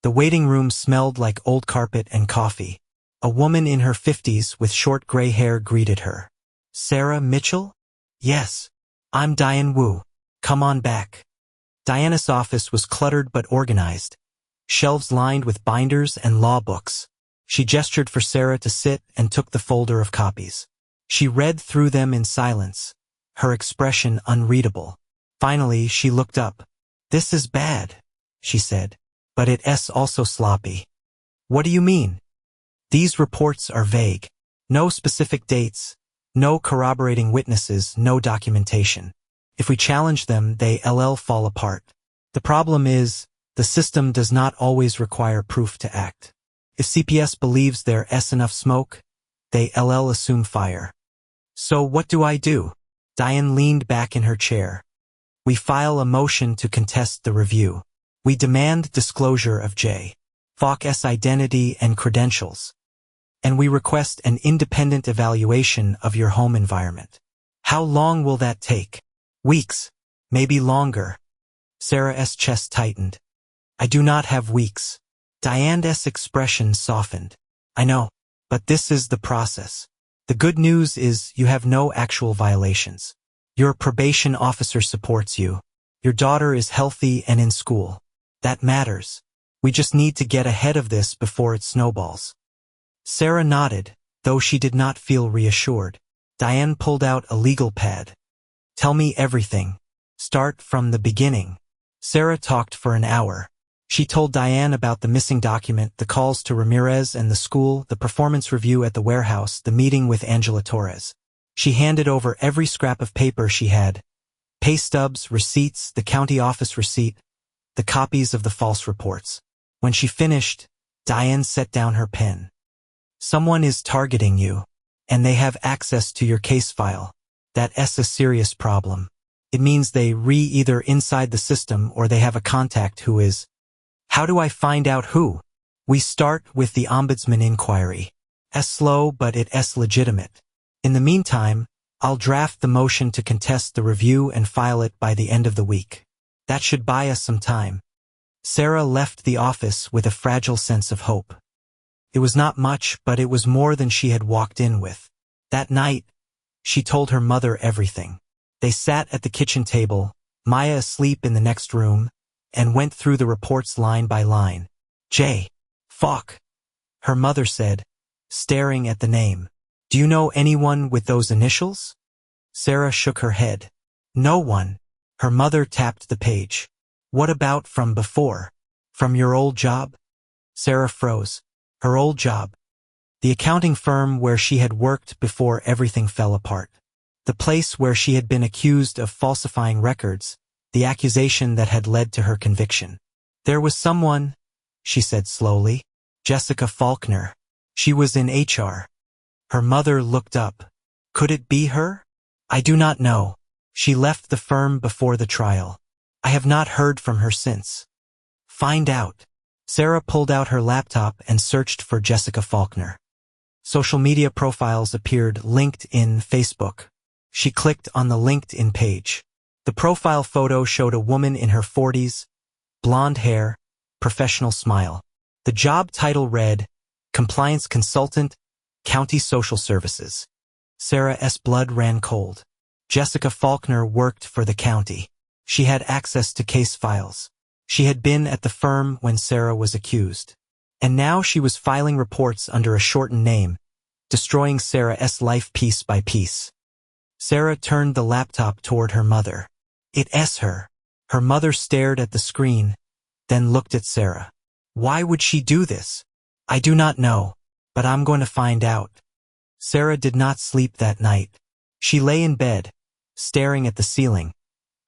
The waiting room smelled like old carpet and coffee. A woman in her 50s with short gray hair greeted her. Sarah Mitchell? Yes. I'm Diane Wu. Come on back. Diana's office was cluttered but organized, shelves lined with binders and law books. She gestured for Sarah to sit and took the folder of copies. She read through them in silence, her expression unreadable. Finally, she looked up. This is bad, she said, but it's also sloppy. What do you mean? These reports are vague. No specific dates, no corroborating witnesses, no documentation. If we challenge them, they fall apart. The problem is, the system does not always require proof to act. If CPS believes there's enough smoke, they assume fire. So what do I do? Diane leaned back in her chair. We file a motion to contest the review. We demand disclosure of J. Falk's identity and credentials. And we request an independent evaluation of your home environment. How long will that take? Weeks. Maybe longer. Sarah's chest tightened. I do not have weeks. Diane's expression softened. I know, but this is the process. The good news is you have no actual violations. Your probation officer supports you. Your daughter is healthy and in school. That matters. We just need to get ahead of this before it snowballs. Sarah nodded, though she did not feel reassured. Diane pulled out a legal pad. Tell me everything. Start from the beginning. Sarah talked for an hour. She told Diane about the missing document, the calls to Ramirez and the school, the performance review at the warehouse, the meeting with Angela Torres. She handed over every scrap of paper she had. Pay stubs, receipts, the county office receipt, the copies of the false reports. When she finished, Diane set down her pen. Someone is targeting you, and they have access to your case file. That's a serious problem. It means they either inside the system or they have a contact who is. How do I find out who? We start with the ombudsman inquiry. Slow, but it's legitimate. In the meantime, I'll draft the motion to contest the review and file it by the end of the week. That should buy us some time. Sarah left the office with a fragile sense of hope. It was not much, but it was more than she had walked in with. That night, she told her mother everything. They sat at the kitchen table, Maya asleep in the next room, and went through the reports line by line. J. Falk, her mother said, staring at the name. Do you know anyone with those initials? Sarah shook her head. No one. Her mother tapped the page. What about from before? From your old job? Sarah froze. Her old job. The accounting firm where she had worked before everything fell apart. The place where she had been accused of falsifying records, the accusation that had led to her conviction. There was someone, she said slowly. Jessica Faulkner. She was in HR. Her mother looked up. Could it be her? I do not know. She left the firm before the trial. I have not heard from her since. Find out. Sarah pulled out her laptop and searched for Jessica Faulkner. Social media profiles appeared: LinkedIn, Facebook. She clicked on the LinkedIn page. The profile photo showed a woman in her 40s, blonde hair, professional smile. The job title read, Compliance Consultant, County Social Services. Sarah's blood ran cold. Jessica Faulkner worked for the county. She had access to case files. She had been at the firm when Sarah was accused. And now she was filing reports under a shortened name, destroying Sarah's life piece by piece. Sarah turned the laptop toward her mother. It's her. Her mother stared at the screen, then looked at Sarah. Why would she do this? I do not know, but I'm going to find out. Sarah did not sleep that night. She lay in bed, staring at the ceiling,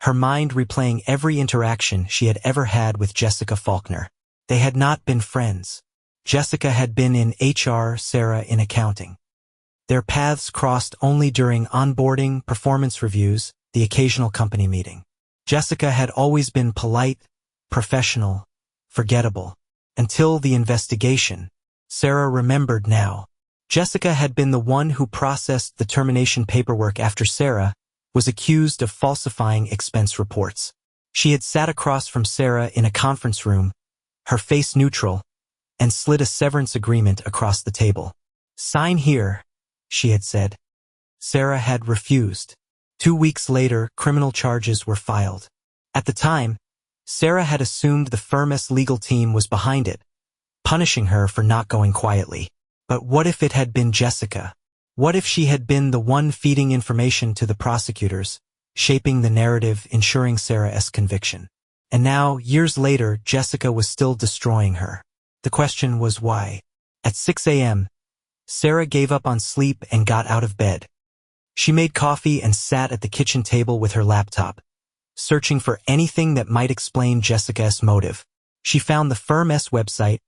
her mind replaying every interaction she had ever had with Jessica Faulkner. They had not been friends. Jessica had been in HR, Sarah in accounting. Their paths crossed only during onboarding, performance reviews, the occasional company meeting. Jessica had always been polite, professional, forgettable. Until the investigation. Sarah remembered now. Jessica had been the one who processed the termination paperwork after Sarah was accused of falsifying expense reports. She had sat across from Sarah in a conference room, her face neutral, and slid a severance agreement across the table. Sign here, she had said. Sarah had refused. 2 weeks later, criminal charges were filed. At the time, Sarah had assumed the firm's legal team was behind it, punishing her for not going quietly. But what if it had been Jessica? What if she had been the one feeding information to the prosecutors, shaping the narrative, ensuring Sarah's conviction? And now, years later, Jessica was still destroying her. The question was why. At 6 a.m., Sarah gave up on sleep and got out of bed. She made coffee and sat at the kitchen table with her laptop, searching for anything that might explain Jessica's motive. She found the firm's website,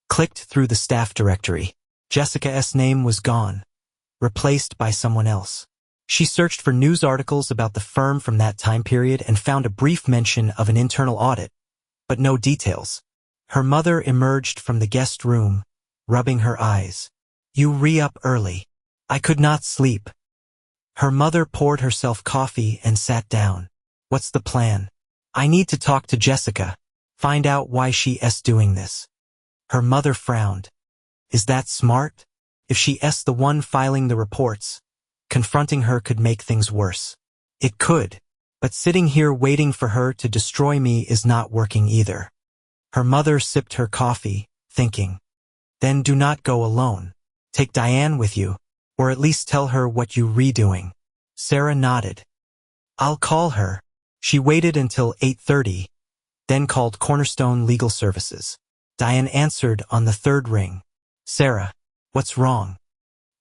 clicked through the staff directory. Jessica's name was gone, replaced by someone else. She searched for news articles about the firm from that time period and found a brief mention of an internal audit, but no details. Her mother emerged from the guest room, rubbing her eyes. You re-up early. I could not sleep. Her mother poured herself coffee and sat down. What's the plan? I need to talk to Jessica. Find out why she's doing this. Her mother frowned. Is that smart? If she's the one filing the reports, confronting her could make things worse. It could, but sitting here waiting for her to destroy me is not working either. Her mother sipped her coffee, thinking. Then do not go alone. Take Diane with you, or at least tell her what you're redoing. Sarah nodded. I'll call her. She waited until 8:30, then called Cornerstone Legal Services. Diane answered on the third ring. Sarah, what's wrong?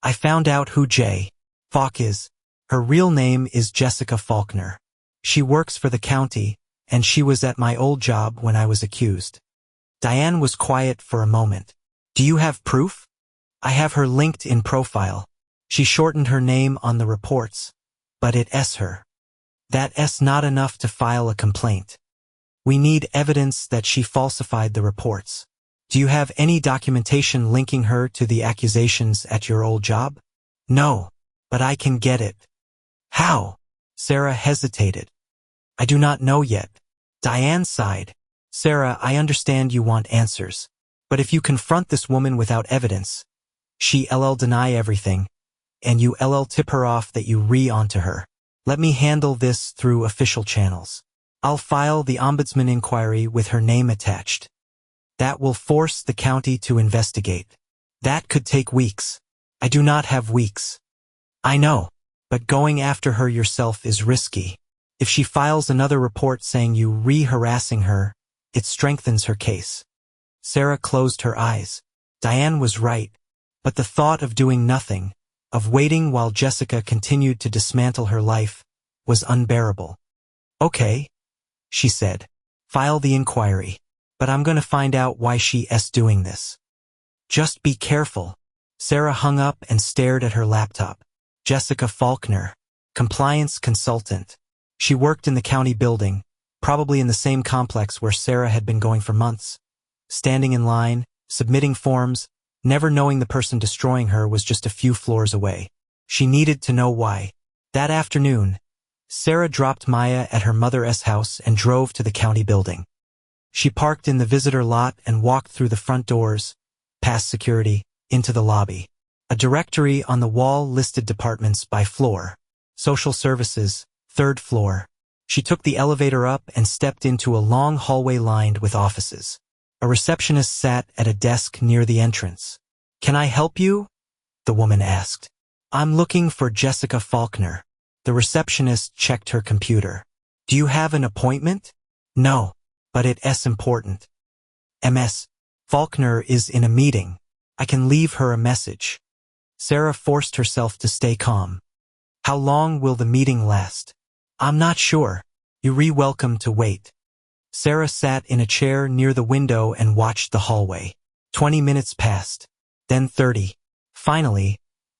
I found out who J. Falk is. Her real name is Jessica Faulkner. She works for the county, and she was at my old job when I was accused. Diane was quiet for a moment. Do you have proof? I have her LinkedIn profile. She shortened her name on the reports, but it's her. That's not enough to file a complaint. We need evidence that she falsified the reports. Do you have any documentation linking her to the accusations at your old job? No, but I can get it. How? Sarah hesitated. I do not know yet. Diane sighed. Sarah, I understand you want answers. But if you confront this woman without evidence, she'll deny everything, and you'll tip her off that you onto her. Let me handle this through official channels. I'll file the ombudsman inquiry with her name attached. That will force the county to investigate. That could take weeks. I do not have weeks. I know, but going after her yourself is risky. If she files another report saying you harassing her, it strengthens her case. Sarah closed her eyes. Diane was right, but the thought of doing nothing, of waiting while Jessica continued to dismantle her life, was unbearable. Okay, she said. File the inquiry. But I'm going to find out why she's doing this. Just be careful. Sarah hung up and stared at her laptop. Jessica Faulkner, compliance consultant. She worked in the county building, probably in the same complex where Sarah had been going for months. Standing in line, submitting forms, never knowing the person destroying her was just a few floors away. She needed to know why. That afternoon, Sarah dropped Maya at her mother's house and drove to the county building. She parked in the visitor lot and walked through the front doors, past security, into the lobby. A directory on the wall listed departments by floor. Social services, 3rd floor. She took the elevator up and stepped into a long hallway lined with offices. A receptionist sat at a desk near the entrance. "Can I help you?" the woman asked. "I'm looking for Jessica Faulkner." The receptionist checked her computer. "Do you have an appointment?" "No, but it's important." "Ms. Faulkner is in a meeting. I can leave her a message." Sarah forced herself to stay calm. "How long will the meeting last?" "I'm not sure. You're welcome to wait." Sarah sat in a chair near the window and watched the hallway. 20 minutes passed. Then 30. Finally,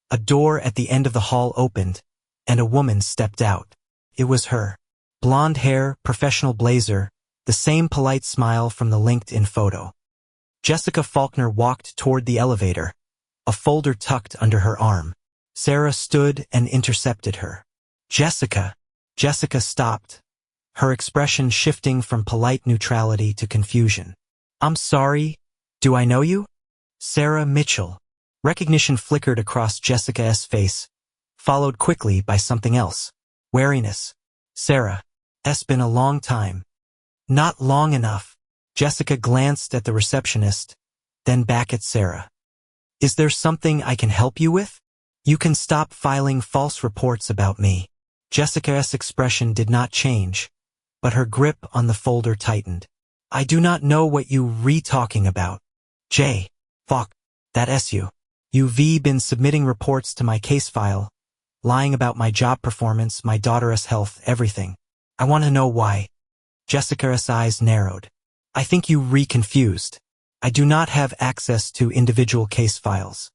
a door at the end of the hall opened, and a woman stepped out. It was her. Blonde hair, professional blazer, the same polite smile from the LinkedIn photo. Jessica Faulkner walked toward the elevator, a folder tucked under her arm. Sarah stood and intercepted her. "Jessica." Jessica stopped, her expression shifting from polite neutrality to confusion. "I'm sorry, do I know you?" "Sarah Mitchell." Recognition flickered across Jessica's face, followed quickly by something else. Wariness. "Sarah, it's been a long time." "Not long enough." Jessica glanced at the receptionist, then back at Sarah. "Is there something I can help you with?" "You can stop filing false reports about me." Jessica's expression did not change, but her grip on the folder tightened. "I do not know what you talking about." "J. Fuck. That's you. You've been submitting reports to my case file, lying about my job performance, my daughter's health, everything. I want to know why." Jessica's eyes narrowed. "I think you confused. I do not have access to individual case files.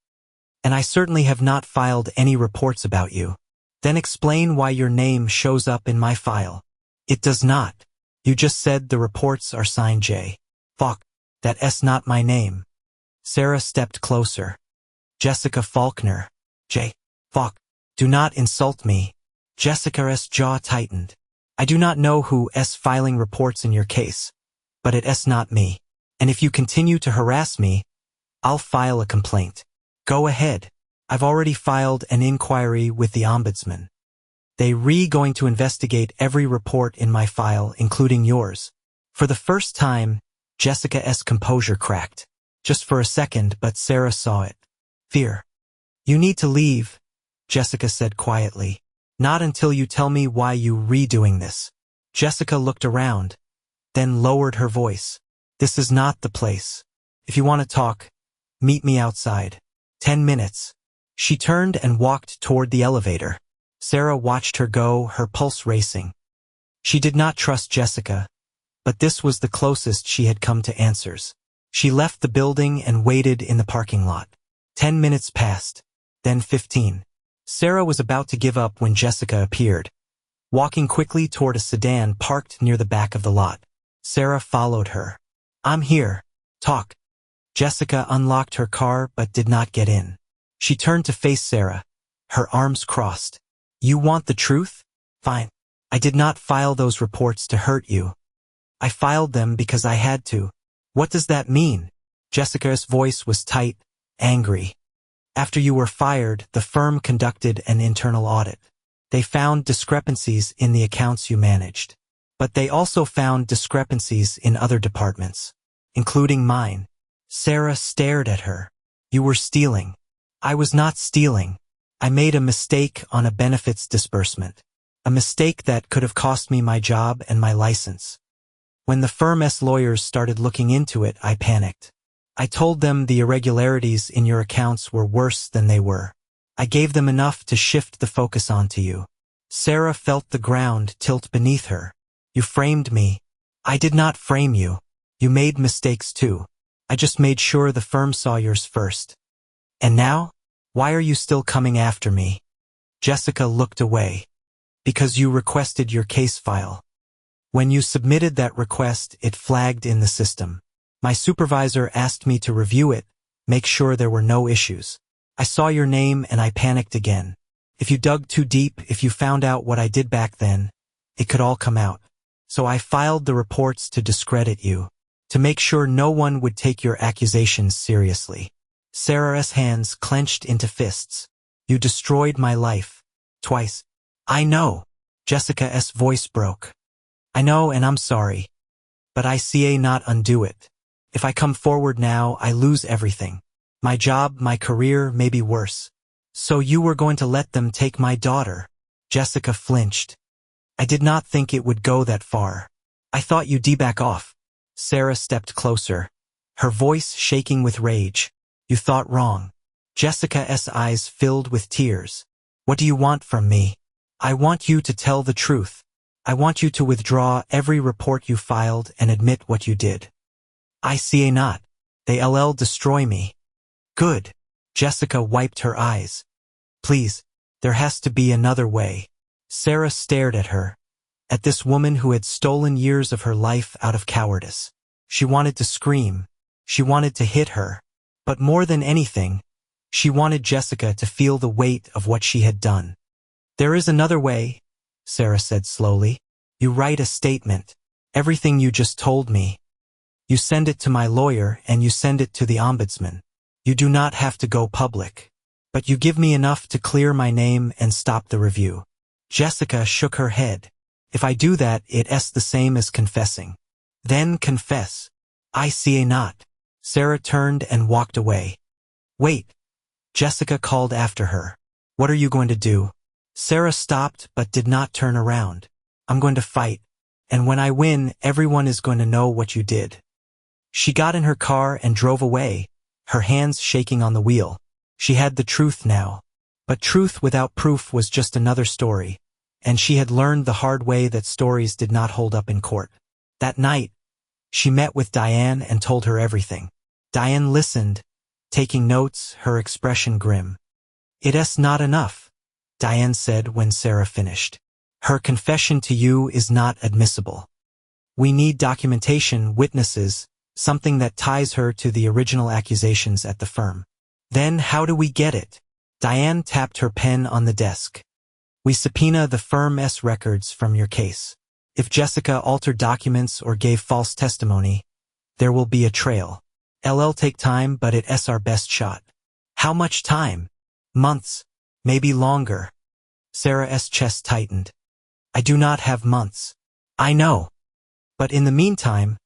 And I certainly have not filed any reports about you." "Then explain why your name shows up in my file." "It does not. You just said the reports are signed J. Fuck. That's not my name." Sarah stepped closer. "Jessica Faulkner. J. Fuck. Do not insult me." Jessica's jaw tightened. "I do not know who's filing reports in your case, but it's not me. And if you continue to harass me, I'll file a complaint." "Go ahead. I've already filed an inquiry with the ombudsman. They're going to investigate every report in my file, including yours." For the first time, Jessica's composure cracked. Just for a second, but Sarah saw it. Fear. "You need to leave," Jessica said quietly. "Not until you tell me why you're doing this." Jessica looked around, then lowered her voice. "This is not the place. If you want to talk, meet me outside. 10 minutes. She turned and walked toward the elevator. Sarah watched her go, her pulse racing. She did not trust Jessica, but this was the closest she had come to answers. She left the building and waited in the parking lot. 10 minutes passed, then 15. Sarah was about to give up when Jessica appeared, walking quickly toward a sedan parked near the back of the lot. Sarah followed her. "I'm here. Talk." Jessica unlocked her car but did not get in. She turned to face Sarah, her arms crossed. "You want the truth? Fine. I did not file those reports to hurt you. I filed them because I had to." "What does that mean?" Jessica's voice was tight, angry. "After you were fired, the firm conducted an internal audit. They found discrepancies in the accounts you managed. But they also found discrepancies in other departments, including mine." Sarah stared at her. "You were stealing." "I was not stealing. I made a mistake on a benefits disbursement. A mistake that could have cost me my job and my license. When the firm's lawyers started looking into it, I panicked. I told them the irregularities in your accounts were worse than they were. I gave them enough to shift the focus onto you." Sarah felt the ground tilt beneath her. "You framed me." "I did not frame you. You made mistakes too. I just made sure the firm saw yours first." "And now? Why are you still coming after me?" Jessica looked away. "Because you requested your case file." When you submitted that request, it flagged in the system. My supervisor asked me to review it, make sure there were no issues. I saw your name and I panicked again. If you dug too deep, if you found out what I did back then, it could all come out. So I filed the reports to discredit you, to make sure no one would take your accusations seriously. Sarah's hands clenched into fists. You destroyed my life. Twice. I know. Jessica's voice broke. I know, and I'm sorry. But I not undo it. If I come forward now, I lose everything. My job, my career, maybe worse. So you were going to let them take my daughter? Jessica flinched. I did not think it would go that far. I thought you'd back off. Sarah stepped closer, her voice shaking with rage. You thought wrong. Jessica's eyes filled with tears. What do you want from me? I want you to tell the truth. I want you to withdraw every report you filed and admit what you did. I not. They'll destroy me. Good. Jessica wiped her eyes. Please, there has to be another way. Sarah stared at her, at this woman who had stolen years of her life out of cowardice. She wanted to scream. She wanted to hit her. But more than anything, she wanted Jessica to feel the weight of what she had done. There is another way, Sarah said slowly. You write a statement. Everything you just told me. You send it to my lawyer and you send it to the ombudsman. You do not have to go public. But you give me enough to clear my name and stop the review. Jessica shook her head. If I do that, it's the same as confessing. Then confess. I not. Sarah turned and walked away. Wait. Jessica called after her. What are you going to do? Sarah stopped but did not turn around. I'm going to fight. And when I win, everyone is going to know what you did. She got in her car and drove away, her hands shaking on the wheel. She had the truth now. But truth without proof was just another story. And she had learned the hard way that stories did not hold up in court. That night, she met with Diane and told her everything. Diane listened, taking notes, her expression grim. It's not enough, Diane said when Sarah finished. Her confession to you is not admissible. We need documentation, witnesses, something that ties her to the original accusations at the firm. Then how do we get it? Diane tapped her pen on the desk. We subpoena the firm's records from your case. If Jessica altered documents or gave false testimony, there will be a trail. It'll take time, but it's our best shot. How much time? Months. Maybe longer. Sarah's chest tightened. I do not have months. I know. But in the meantime,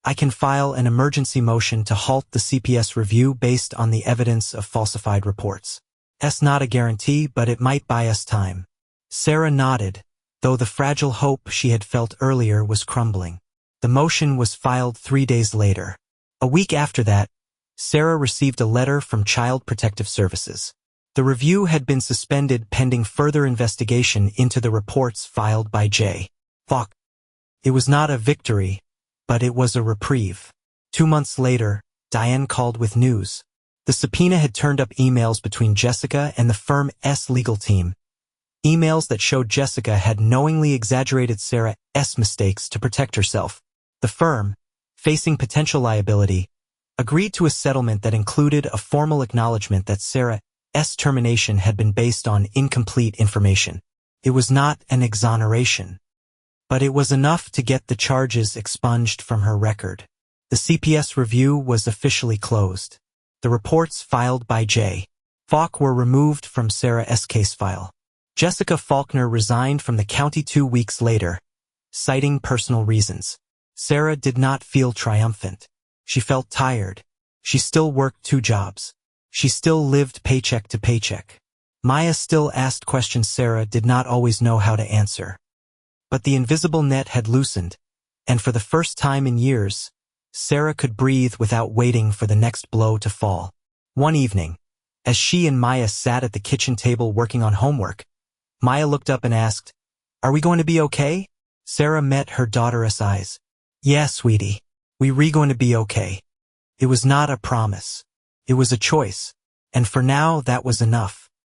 I can file an emergency motion to halt the CPS review based on the evidence of falsified reports. It's not a guarantee, but it might buy us time. Sarah nodded, though the fragile hope she had felt earlier was crumbling. The motion was filed 3 days later. A week after that, Sarah received a letter from Child Protective Services. The review had been suspended pending further investigation into the reports filed by J. Falk. It was not a victory, but it was a reprieve. 2 months later, Diane called with news. The subpoena had turned up emails between Jessica and the firm's legal team. Emails that showed Jessica had knowingly exaggerated Sarah's mistakes to protect herself. The firm, facing potential liability, agreed to a settlement that included a formal acknowledgement that Sarah's termination had been based on incomplete information. It was not an exoneration, but it was enough to get the charges expunged from her record. The CPS review was officially closed. The reports filed by J. Falk were removed from Sarah's case file. Jessica Faulkner resigned from the county 2 weeks later, citing personal reasons. Sarah did not feel triumphant. She felt tired. She still worked 2 jobs. She still lived paycheck to paycheck. Maya still asked questions Sarah did not always know how to answer. But the invisible net had loosened, and for the first time in years, Sarah could breathe without waiting for the next blow to fall. One evening, as she and Maya sat at the kitchen table working on homework, Maya looked up and asked, "Are we going to be okay?" Sarah met her daughter's eyes. "Yeah, sweetie. We going to be okay." It was not a promise. It was a choice. And for now, that was enough.